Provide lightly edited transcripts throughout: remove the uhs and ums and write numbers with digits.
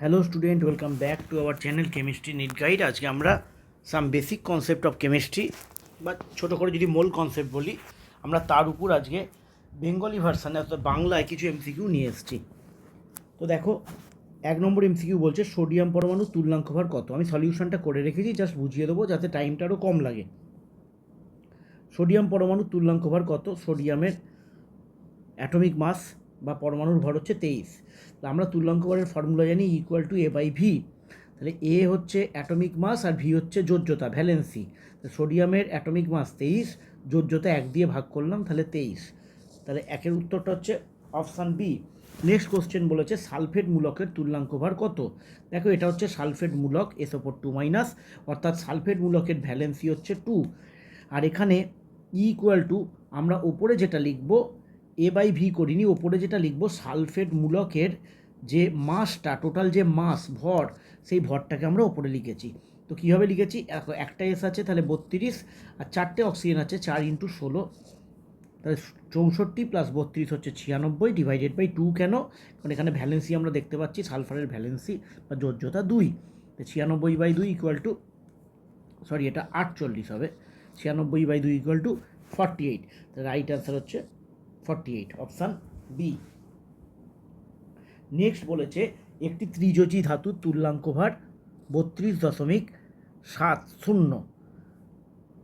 Hello student, welcome back to our channel chemistry NEET guide. আজকে আমরা some basic concept of chemistry বা ছোটো করে যদি মূল কনসেপ্ট বলি, আমরা তার উপর আজকে বেঙ্গলি ভার্সানে অর্থাৎ বাংলায় কিছু এমসিকিউ নিয়ে এসেছি। তো দেখো, 1 নম্বর এমসিকিউ বলছে সোডিয়াম পরমাণু তুল্যাঙ্ক ভার কত। আমি সলিউশনটা করে রেখেছি, জাস্ট বুঝিয়ে দেবো যাতে টাইমটা আরও কম লাগে। সোডিয়াম পরমাণু তুল্যাঙ্ক ভার কত? সোডিয়ামের অ্যাটমিক মাস বা পরমাণুর ভর হচ্ছে 23। আমরা তুল্যাঙ্ক ভরের ফর্মুলা জানি ইকুয়াল টু A/V। তাহলে এ হচ্ছে অ্যাটমিক মাস আর ভি হচ্ছে যোজ্যতা, ভ্যালেন্সি। সোডিয়ামের অ্যাটমিক মাস 23, যোজ্যতা 1 দিয়ে ভাগ করলাম, তাহলে 23। তাহলে একের উত্তরটা হচ্ছে অপশান বি। নেক্সট কোশ্চেন বলেছে সালফেট মূলকের তুল্যাঙ্ক ভার কত। দেখো, এটা হচ্ছে সালফেট মূলক SO4 2-, অর্থাৎ সালফেট মূলকের ভ্যালেন্সি হচ্ছে 2। আর এখানে ইকুয়াল টু আমরা ওপরে যেটা লিখব A/V করিনি, ওপরে যেটা লিখব সালফেট মূলকের যে মাসটা, টোটাল যে মাস ভর, সেই ভরটাকে আমরা ওপরে লিখেছি। তো কীভাবে লিখেছি? একটা এস আছে তাহলে 32, আর 4টে অক্সিজেন আছে, 4 × 16, তাহলে 64 + 32 হচ্ছে 96 ডিভাইডেড বাই 2। কেন? কারণ এখানে ভ্যালেন্সি আমরা দেখতে পাচ্ছি, সালফারের ভ্যালেন্সি বা যোজ্যতা 2। 96/2 ইকুয়াল টু, সরি এটা 48 হবে, 96/2 ইকুয়াল টু 48। রাইট অ্যান্সার হচ্ছে 48, অপশান বি। নেক্সট বলেছে একটি ত্রিযোজী ধাতুর তুল্যাঙ্ক ভার 32.70।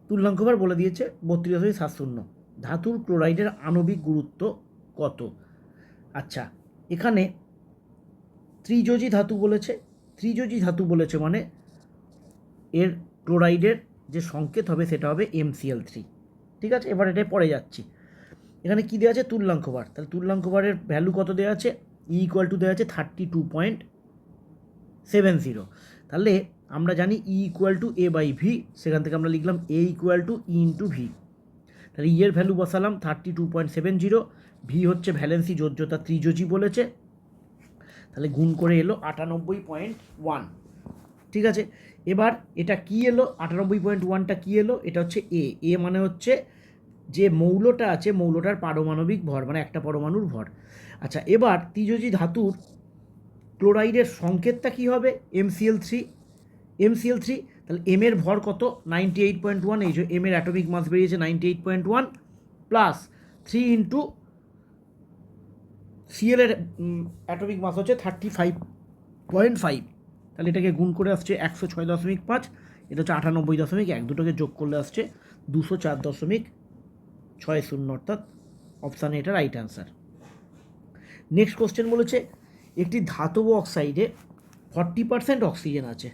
তুল্যাঙ্ক ভার বলে দিয়েছে 32.70। ধাতুর ক্লোরাইডের আণবিক গুরুত্ব কত? আচ্ছা, এখানে ত্রিযোজী ধাতু বলেছে। ত্রিযোজী ধাতু বলেছে মানে এর ক্লোরাইডের যে সংকেত হবে সেটা হবে MCl3। ঠিক আছে, এবার এটাই পরে যাচ্ছি। এখানে কী দেওয়া আছে? তুল্যাঙ্ক ভার। তাহলে তুল্যাঙ্ক ভারের ভ্যালু কত দেওয়া আছে? ইকুয়াল টু দেওয়া আছে 32.70। তাহলে আমরা জানি ইকুয়াল টু A/V, সেখান থেকে আমরা লিখলাম A equal to E × V। তাহলে এর ভ্যালু বসালাম 32.70, ভি হচ্ছে ভ্যালেন্সি, যোজ্যতা ত্রিযোজী বলেছে, তাহলে গুণ করে এলো 98.1। ঠিক আছে, এবার এটা কি এলো? 98.1টা কী এলো? এটা হচ্ছে এ মানে হচ্ছে যে মৌলটা আছে, মৌলটার পারমাণবিক ভর, মানে একটা পরমাণুর ভর। আচ্ছা, এবার ত্রিযোজী ধাতুর ক্লোরাইডের সংকেতটা কী হবে? MCl3। তাহলে এম এর ভর কত? 98.1। এই যে এম এর অ্যাটমিক মাস বেরিয়েছে 98.1 প্লাস 3 ইন্টু সিএল এর অ্যাটমিক মাস হচ্ছে 35.5। তাহলে এটাকে গুণ করে আসছে 106.5, এটা হচ্ছে 98.1, দুটোকে যোগ করলে আসছে 204.60, অর্থাৎ অপশান এটা রাইট অ্যান্সার। নেক্সট কোশ্চেন বলেছে একটি ধাতব অক্সাইডে 40% অক্সিজেন আছে।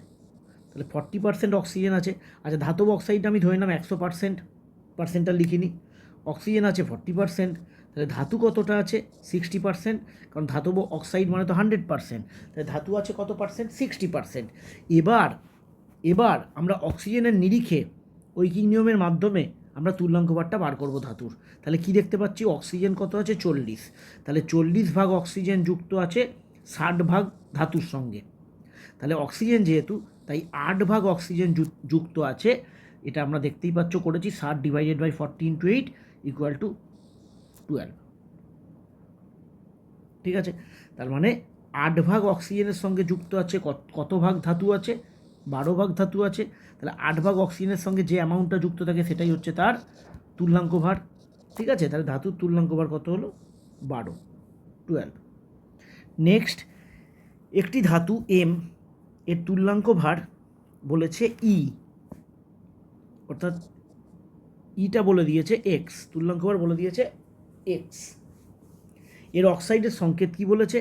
তাহলে 40% অক্সিজেন আছে। আচ্ছা, ধাতব অক্সাইডটা আমি ধরে নিলাম 100%, পার্সেন্টটা লিখিনি। অক্সিজেন আছে 40%, তাহলে ধাতু কতটা আছে? 60%, কারণ ধাতব অক্সাইড মানে তো 100%, তাহলে ধাতু আছে কত পার্সেন্ট? 60%। এবার আমরা অক্সিজেনের নিরিখে ঐকিক নিয়মের মাধ্যমে আমরা তুল্যাঙ্ক ভারটা বার করব ধাতুর। তাহলে কি দেখতে পাচ্ছি? অক্সিজেন কত আছে? 40। তাহলে 40 ভাগ অক্সিজেন যুক্ত আছে 60 ভাগ ধাতুর সঙ্গে। তাহলে অক্সিজেন যেহেতু, তাই 8 ভাগ অক্সিজেন যুক্ত আছে। এটা আমরা দেখতেই পাচ্ছ, করেছি 60 ডিভাইডেড বাই 40 × 8 ইকুয়াল টু 12। ঠিক আছে, তার মানে 8 ভাগ অক্সিজেনের সঙ্গে যুক্ত আছে কত ভাগ ধাতু আছে? 12 ভাগ ধাতু আছে। তাহলে 8 ভাগ অক্সিজেনের সঙ্গে যে অ্যামাউন্টটা যুক্ত থাকে সেটাই হচ্ছে তার তুল্যাঙ্ক ভার। ঠিক আছে, তাহলে ধাতুর তুল্যাঙ্ক ভার কত হলো? 12। নেক্সট, একটি ধাতু এম এর তুল্যাঙ্ক ভার বলেছে ই, অর্থাৎ ইটা বলে দিয়েছে এক্স, তুল্যাঙ্ক ভার বলে দিয়েছে এক্স। এর অক্সাইডের সংকেত কি বলেছে?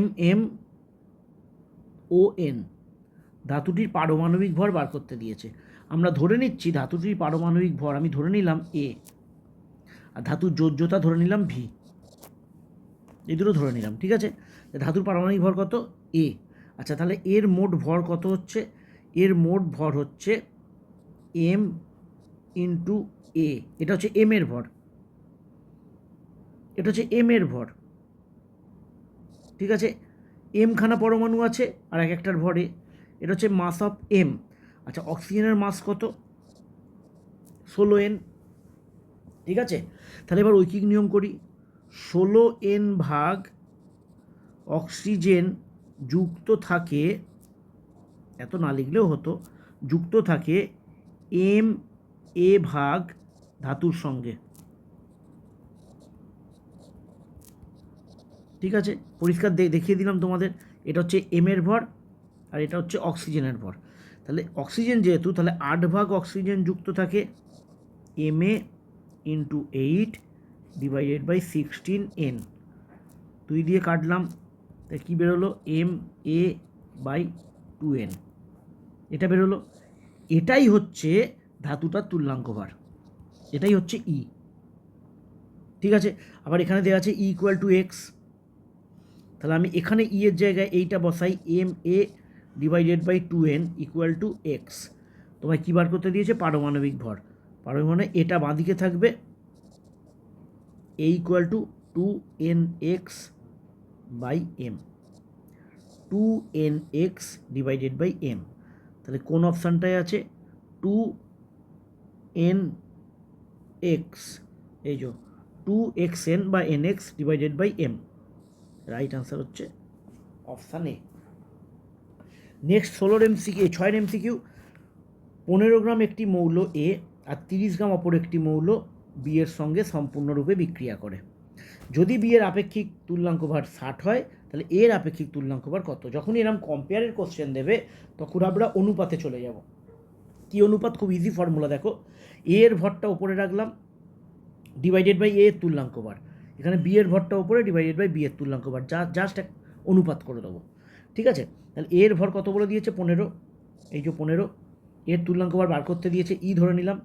MnO। ধাতুটির পারমাণবিক ভর বার করতে দিয়েছে। আমরা ধরে নিচ্ছি ধাতুটির পারমাণবিক ভর, আমি ধরে নিলাম A, আর ধাতুর যোজ্যতা ধরে নিলাম V, এই দুটো ধরে নিলাম। ঠিক আছে, ধাতুর পারমাণবিক ভর কত? A। আচ্ছা, তাহলে এর মোট ভর কত হচ্ছে? এর মোট ভর হচ্ছে M × A। এটা হচ্ছে M এর ভর, এটা হচ্ছে M এর ভর। ঠিক আছে, M খানা পরমাণু আছে আর এক একটার ভরে, এটা হচ্ছে মাস অফ M। আচ্ছা, অক্সিজেনের মাস কত? 16N। ঠিক আছে, তাহলে এবার ঐকিক নিয়ম করি। 16N ভাগ অক্সিজেন যুক্ত থাকে, এত না লিখলেও হতো, যুক্ত থাকে এম এ ভাগ ধাতুর সঙ্গে। ঠিক আছে, পরিষ্কার দেখিয়ে দিলাম তোমাদের। এটা হচ্ছে এম এর ভর আর এটা হচ্ছে অক্সিজেনের ভর। তাহলে অক্সিজেন যেহেতু, তাহলে 8 ভাগ অক্সিজেন যুক্ত থাকে M A into 8 divided by 16 n। 2 দিয়ে কাটলাম, তাই কী বেরোলো, এম এ বাই 2n, এটা বেরোলো। এটাই হচ্ছে ধাতুটার তুল্যাঙ্ক ভার, এটাই হচ্ছে ই। ঠিক আছে, আবার এখানে দেওয়া আছে ই ইকুয়াল টু এক্স, তাহলে আমি এখানে ই এর জায়গায় এইটা বসাই, M A divided by 2n equal to X. তোমায় কী বার করতে দিয়েছে, পারমাণবিক ভর। পারমাণবিক এটা বাঁদিকে থাকবে, A equal to 2nx by M, 2nx divided by M. তাহলে কোন অপশানটায় আছে, 2nx, এই যে 2xn বা nx divided by M. Right answer হচ্ছে option A. Next 16 MCQ, 6 MCQ. 15 gram একটি মৌল এ আর 30 গ্রাম অপর একটি মৌল বি এর সঙ্গে সম্পূর্ণরূপে বিক্রিয়া করে। যদি বি এর আপেক্ষিক তুল্যাঙ্ক ভার 60 হয়, তাহলে এর আপেক্ষিক তুল্যাঙ্ক ভার কত? যখনই এরকম কম্পেয়ারের কোশ্চেন দেবে তখন আমরা অনুপাতে চলে যাব। কি অনুপাত? খুব ইজি ফর্মুলা, দেখো, এ এর ভরটা ওপরে রাখলাম ডিভাইডেড বাই এ এর তুল্যাঙ্ক ভার, এখানে বি এর ভরটা ওপরে ডিভাইডেড বাই বি এর তুল্যাঙ্ক ভার, জাস্ট এক অনুপাত করে দেবো। ঠিক আছে, তাহলে এর ভর কত বলে দিয়েছে, 15, এই যে 15, এর তুল্যাঙ্ক ভার বার করতে দিয়েছে, ই ধরে নিলাম।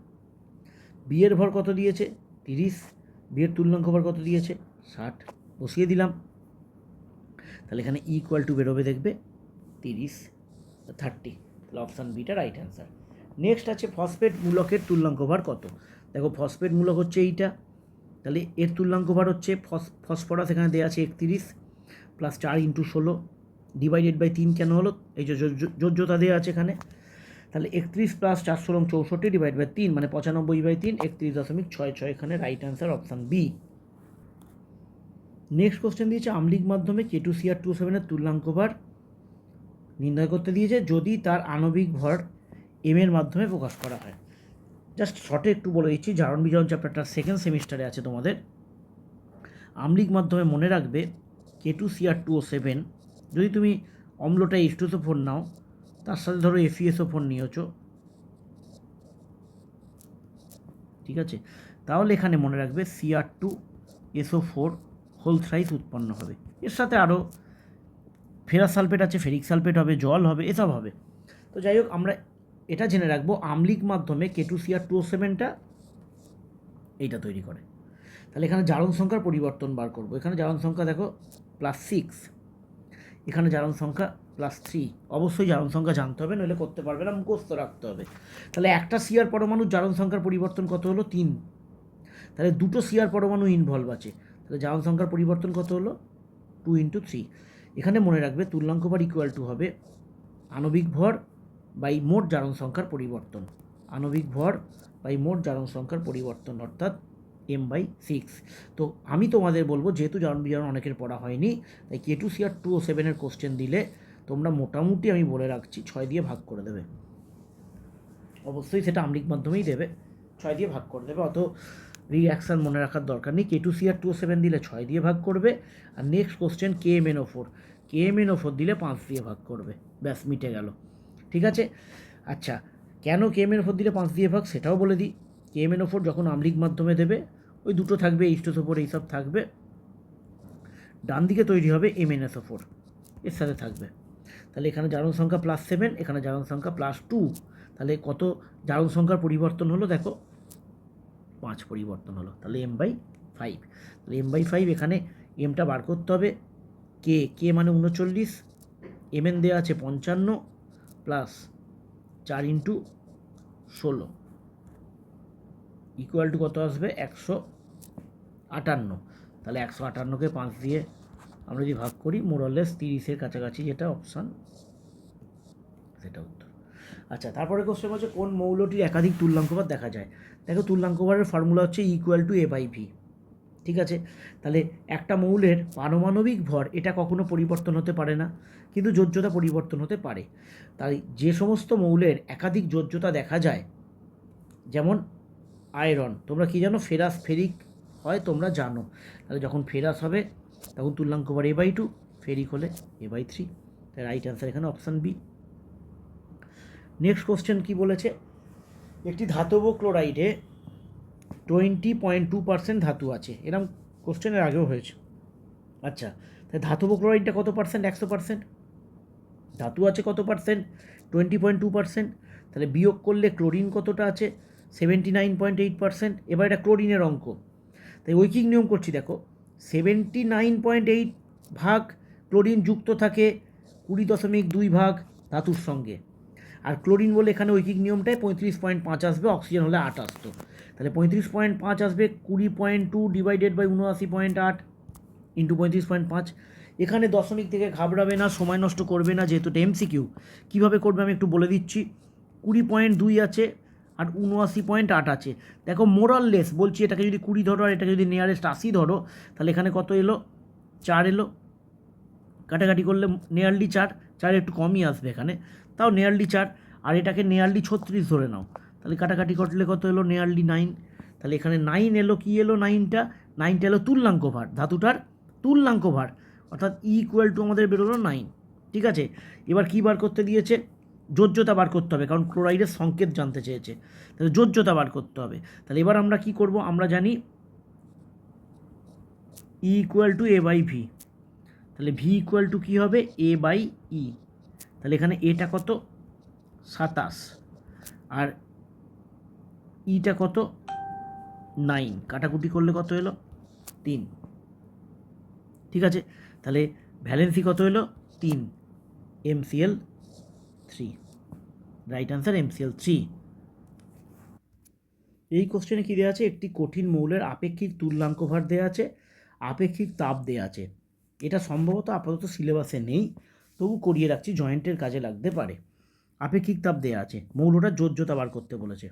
বি এর ভর কত দিয়েছে, 30, বি এর তুল্যাঙ্ক ভার কত দিয়েছে, 60, বসিয়ে দিলাম। তাহলে এখানে ই ইকুয়াল টু বেরোবে, দেখবে 30, 30, তাহলে option beta right answer. Next আছে ফসফেট মূলকের তুল্যাঙ্ক ভার কত। দেখো ফসফেট মূলক হচ্ছে এইটা, তাহলে এর তুল্যাঙ্ক ভার হচ্ছে ফসফরাস, এখানে দেওয়া আছে 31 প্লাস 4 ইন্টু 16 ডিভাইডেড বাই 3 কেন হলো, এই যে যোজ্যতা দেওয়া আছে এখানে। তাহলে 31 প্লাস 4 16 64 ডিভাইড বাই 3 মানে 95/3, 31.66, এখানে right answer option B. Next question দিয়েছে আম্লিক মাধ্যমে K2CR2O7 এর তুল্যাঙ্ক ভার নির্ণয় করতে দিয়েছে যদি তার আণবিক ভর এম এর মাধ্যমে প্রকাশ করা হয়। জাস্ট শর্টে একটু বলে দিচ্ছি, জারণ বিজারণ চ্যাপ্টারটা সেকেন্ড সেমিস্টারে আছে তোমাদের। আম্লিক মাধ্যমে মনে রাখবে K2CR2O7, যদি তুমি অম্লটা H2SO4 নাও, তার সাথে ধরো FeSO4 নিয়েছো, ঠিক আছে, তাহলে এখানে মনে রাখবে Cr2SO4 হোল থ্রাইস উৎপন্ন হবে। এর সাথে আরও ফেরাস সালফেট আছে, ফেরিক সালফেট হবে, জল হবে, এসব হবে। তো যাই হোক, আমরা এটা জেনে রাখবো আম্লিক মাধ্যমে K2CR2O7টা এইটা তৈরি করে। তাহলে এখানে জারণ সংখ্যার পরিবর্তন বার করবো। এখানে জারণ সংখ্যা দেখো +6, এখানে জারণ সংখ্যা +3। অবশ্যই জারণ সংখ্যা জানতে হবে, নইলে করতে পারবে না, মুখস্থ রাখতে হবে। তাহলে একটা সিআর পরমাণুর জারণ সংখ্যার পরিবর্তন কত হলো, 3। তাহলে দুটো সিআর পরমাণু ইনভলভ আছে, তাহলে জারণ সংখ্যার পরিবর্তন কত হলো, 2 × 3। এখানে মনে রাখবে তুল্যাঙ্ক ভার ইকুয়াল টু হবে আণবিক ভর বাই মোট জারণ সংখ্যার পরিবর্তন, আণবিক ভর বাই মোট জারণ সংখ্যার পরিবর্তন, অর্থাৎ m/6। তো আমি তোমাদের বলবো, যেহেতু জারণ বিজারণ অনেকের পড়া হয়নি, তাই K2CR2O7 এর কোশ্চেন দিলে তোমরা মোটামুটি, আমি বলে রাখছি, 6 দিয়ে ভাগ করে দেবে। অবশ্যই সেটা আম্লিক মাধ্যমেই দেবে, 6 দিয়ে ভাগ করে দেবে, অত রিঅ্যাকশান মনে রাখার দরকার নেই। K2CR2O7 দিলে 6 দিয়ে ভাগ করবে। আর নেক্সট কোশ্চেন KMnO4, KMnO4 দিলে 5 দিয়ে ভাগ করবে, ব্যাস মিটে গেল। ঠিক আছে, আচ্ছা, কেন KMnO4 দিলে 5 দিয়ে ভাগ সেটাও বলে দিই। KMnO4 যখন আম্লিক মাধ্যমে দেবে, ওই দুটো থাকবে, H2SO4 এইসব থাকবে, ডান দিকে তৈরি হবে MnSO4, এর সাথে থাকবে। তাহলে এখানে জারণ সংখ্যা +7, এখানে জারণ সংখ্যা +2, তাহলে কত জারণ সংখ্যার পরিবর্তন হলো, দেখো 5 পরিবর্তন হলো, তাহলে m/5। তাহলে m/5, এখানে এমটা বার করতে হবে, কে মানে 39, mn দেওয়া আছে 55 প্লাস 4 × 16 ইকুয়াল টু কত আসবে, 158। তাহলে 158কে 5 দিয়ে আমরা যদি ভাগ করি, মোরলেস 30-এর কাছাকাছি, যেটা অপশান, সেটা উত্তর। আচ্ছা, তারপরে কোশ্চেন হচ্ছে কোন মৌলটির একাধিক তুল্যাঙ্ক ভার দেখা যায়। দেখো তুল্যাঙ্ক ভারের ফর্মুলা হচ্ছে E = A/V। ঠিক আছে, তাহলে একটা মৌলের পারমাণবিক ভর এটা কখনো পরিবর্তন হতে পারে না, কিন্তু যোজ্যতা পরিবর্তন হতে পারে। তাই যে সমস্ত মৌলের একাধিক যোজ্যতা দেখা যায়, যেমন আয়রন, তোমরা কি জানো, ফেরাস ফেরিক হয় তোমরা জানো, তাহলে যখন ফেরাস হবে তখন তুল্যাঙ্ক ভর A/2, ফেরিক হলে A/3। তাই রাইট অ্যান্সার এখানে অপশান বি। নেক্সট কোশ্চেন কি বলেছে, একটি ধাতব ক্লোরাইডে 20.2% ধাতু আছে, এরকম কোশ্চেনের আগেও হয়েছে। আচ্ছা, তাই ধাতব ক্লোরাইডটা কত পার্সেন্ট? 100%। ধাতু আছে কত পার্সেন্ট? 20.2%। তাহলে বিয়োগ করলে ক্লোরিন কতটা আছে? 79.8%। এবার এটা ক্লোরিনের অঙ্ক, তাই ঐকিক নিয়ম করছি, দেখো 79.8 ভাগ ক্লোরিন যুক্ত থাকে 20.2 ভাগ ধাতুর সঙ্গে, আর ক্লোরিন বলে এখানে ঐকিক নিয়মটায় 35.5 আসবে, অক্সিজেন হলে 8 আসতো, তাহলে 35.5 আসবে 20.2 ডিভাইডেড বাই 79.8 ইন্টু 35.5। এখানে দশমিক থেকে ঘাবড়াবে না, সময় নষ্ট করবে না, যেহেতু এটা MCQ। কীভাবে করবে আমি একটু বলে দিচ্ছি। 20.2 আছে আর 79.8 আছে, দেখো মোরাললেস বলছি, এটাকে যদি 20 ধরো আর এটাকে যদি নিয়ারেস্ট 80 ধরো, তাহলে এখানে কত এলো? 4 এলো। কাটাকাটি করলে নিয়ারলি 4 একটু কমই আসবে এখানে, তাও নিয়ারলি 4, আর এটাকে নিয়ারলি 36 ধরে নাও, তাহলে কাটাকাটি করলে কত এলো? নিয়ারলি 9। তাহলে এখানে 9 এলো, কি এলো 9টা এলো তুল্যাঙ্ক ভার, ধাতুটার তুল্যাঙ্ক ভার, অর্থাৎ E= আমাদের বেরোলো 9। ঠিক আছে, এবার কী বার করতে দিয়েছে? যোজ্যতা বার করতে হবে, কারণ ক্লোরাইডের সংকেত জানতে চেয়েছে, তাহলে যোজ্যতা বার করতে হবে। তাহলে এবার আমরা কি করব? আমরা জানি E= A/V, তাহলে V= কী হবে? A/E। তাহলে এখানে এটা কত? 27, আর ইটা কত? 9, কাটাকুটি করলে কত এলো? 3। ঠিক আছে, তাহলে ভ্যালেন্সি কত এলো? 3, MCl3। Right answer MCl3। এই কোশ্চেনে কী দেওয়া আছে? একটি কঠিন মৌলের আপেক্ষিক তুল্যাঙ্ক ভার দেওয়া আছে, আপেক্ষিক তাপ দেওয়া আছে। এটা সম্ভবত আপাতত সিলেবাসে নেই, তবু করিয়ে রাখছি, জয়েন্টের কাজে লাগতে পারে। আপেক্ষিক তাপ দেওয়া আছে, মৌলটার যোজ্যতা বার করতে বলেছে।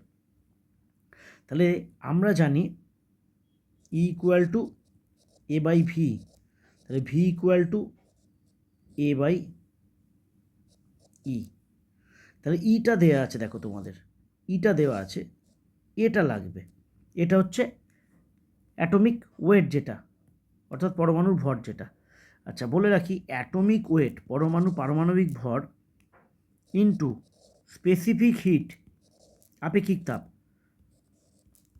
তাহলে আমরা জানি E= A/V, তাহলে V= A/E। তাহলে ইটা দেওয়া আছে, দেখো তোমাদের ইটা দেওয়া আছে, এটা লাগবে, এটা হচ্ছে অ্যাটমিক ওয়েট যেটা, অর্থাৎ পরমাণুর ভর যেটা। আচ্ছা, বলে রাখি অ্যাটমিক ওয়েট পারমাণবিক ভর ইন্টু স্পেসিফিক হিট আপেক্ষিক তাপ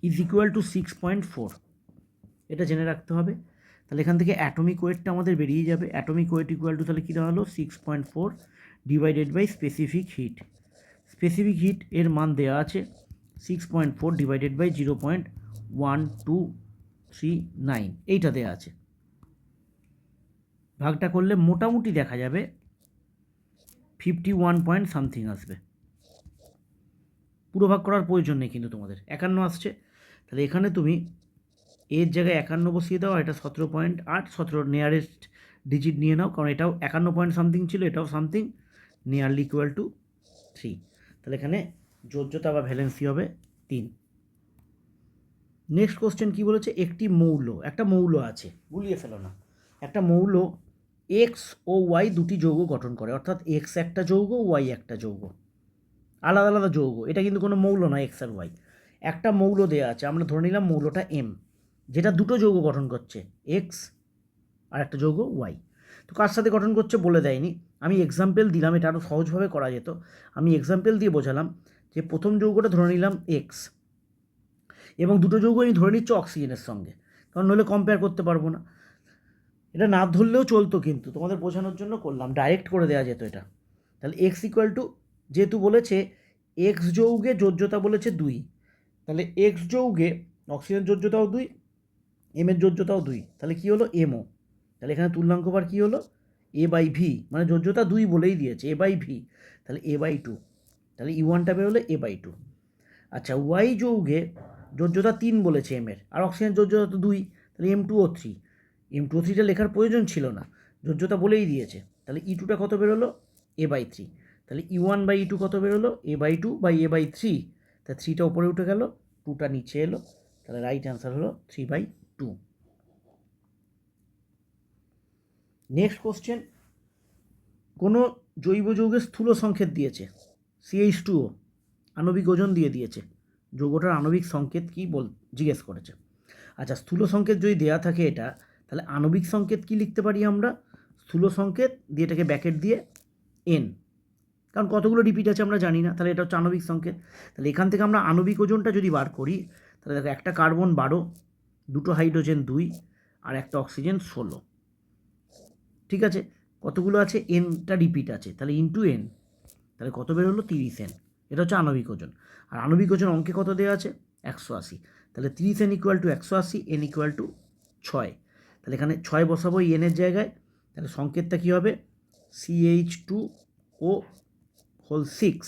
= 6.4, এটা জেনে রাখতে হবে। তাহলে এখান থেকে অ্যাটমিক ওয়েটটা আমাদের বেরিয়ে যাবে, অ্যাটমিক ওয়েট তাহলে কী হলো? 6.4 divided by specific heat. Specific heat এর মান দেওয়া আছে 6.4 ডিভাইডেড বাই 0.1239, এইটা দেওয়া আছে। ভাগটা করলে মোটামুটি দেখা যাবে 51 পয়েন্ট সামথিং আসবে। পুরো ভাগ করার প্রয়োজন নেই কিন্তু তোমাদের, 51 আসছে, তাহলে এখানে তুমি এর জায়গায় 51 বসিয়ে দাও, এটা 17.8, 17 নিয়ারেস্ট ডিজিট নিয়ে নাও, কারণ এটাও 51 পয়েন্ট সামথিং ছিল, এটাও সামথিং, নিয়ারলি = 3। তাহলে এখানে যোজ্যতা বা ভ্যালেন্সি হবে 3। নেক্সট কোশ্চেন কী বলেছে? একটি মৌল, একটা মৌল আছে, গুলিয়ে ফেলো না, একটা মৌল X ও Y দুটি যৌগ গঠন করে, অর্থাৎ X একটা যৌগ, Y একটা যৌগ, আলাদা আলাদা যৌগ, এটা কিন্তু কোনো মৌল নয় X আর Y। একটা মৌল দেওয়া আছে, আমরা ধরে নিলাম মৌলটা M, যেটা দুটো যৌগ গঠন করছে, X আর একটা যৌগ Y। তো কার সাথে গঠন করছে বলে দেয়নি, আমি এক্সাম্পল দিলাম, এটা আরও সহজভাবে করা যেত। আমি এক্সাম্পল দিয়ে বোঝালাম যে প্রথম যৌগটা ধরে নিলাম X, এবং দুটো যৌগ আমি ধরে নিচ্ছি অক্সিজেনের সঙ্গে, কারণ নইলে কম্পেয়ার করতে পারবো না। এটা না ধরলেও চলতো, কিন্তু তোমাদের বোঝানোর জন্য করলাম, ডাইরেক্ট করে দেওয়া যেত এটা। তাহলে X= যেহেতু বলেছে X যৌগে যোজ্যতা বলেছে 2, তাহলে X যৌগে অক্সিজেন যোজ্যতাও 2, M এর যোজ্যতাও 2, তাহলে কী হলো? MO। তাহলে এখানে তুল্যাঙ্ক ভার কী হলো? A/V, মানে যোজ্যতা 2 বলেই দিয়েছে, A/V, তাহলে A/2, তাহলে E1টা বেরোলে A/2। আচ্ছা, Y যৌগে যোজ্যতা 3 বলেছে M এর, আর অক্সিজেন যোজ্যতা তো 2, তাহলে M2O3। M2O3টা লেখার প্রয়োজন ছিল না, যোজ্যতা বলেই দিয়েছে, তাহলে E2টা কত বেরোলো? A/3। তাহলে E1/E2 কত বেরোলো? A/2/A/3, তাহলে 3টা ওপরে উঠে গেল, 2টা নিচে এলো, তাহলে রাইট অ্যান্সার হলো 3/2। নেক্সট কোশ্চেন, কোনো জৈব যৌগের স্থূল সংকেত দিয়েছে CH2O, আণবিক ওজন দিয়ে দিয়েছে, যৌগটার আণবিক সংকেত কী জিজ্ঞেস করেছে। আচ্ছা, স্থূল সংকেত যদি দেওয়া থাকে এটা, তাহলে আণবিক সংকেত কি লিখতে পারি আমরা? স্থূল সংকেত দিয়ে এটাকে ব্যাকেট দিয়ে N, কারণ কতগুলো রিপিট আছে আমরা জানি না, তাহলে এটা হচ্ছে আণবিক সংকেত। তাহলে এখান থেকে আমরা আণবিক ওজনটা যদি বার করি, তাহলে দেখো একটা কার্বন 12, দুটো হাইড্রোজেন 2, আর একটা অক্সিজেন 16। ঠিক আছে, কতগুলো আছে? এনটা রিপিট আছে, তাহলে ইন্টু এন, তাহলে কত বের হলো? 30 N। এটা হচ্ছে আণবিক ওজন। আর আণবিক ওজন অঙ্কে কত দেওয়া আছে? 180। তাহলে 30 N equal to 180, N equal to 6। তাহলে এখানে 6 বসাবো এনের জায়গায়, তাহলে সংকেতটা কী হবে? CH2O whole 6।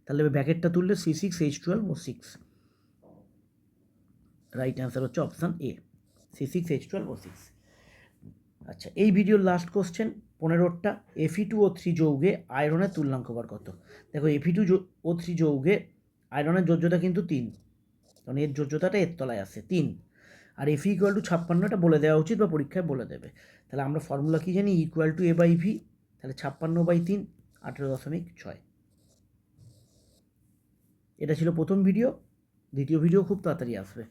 তাহলে ব্যাকেটটা তুললে C6H12O6। রাইট অ্যান্সার হচ্ছে অপশান এ, C6H12O6। আচ্ছা, এই ভিডিওর লাস্ট কোশ্চেন 15টা, Fe2O3 যৌগে আয়রনের তুল্যাঙ্ক বার কত? দেখো, Fe2O3 যৌগে আয়রনের যোজ্যতা কিন্তু 3, কারণ এর যোজ্যতাটা এর তলায় আসে 3, আর Fe ইকুয়াল টু 56টা বলে দেওয়া উচিত বা পরীক্ষায় বলে দেবে। তাহলে আমরা ফর্মুলা কি জানি? ইকুয়াল টু A/V, তাহলে 56/3 18.6। এটা ছিল প্রথম ভিডিও, দ্বিতীয় ভিডিও খুব তাড়াতাড়ি আসবে।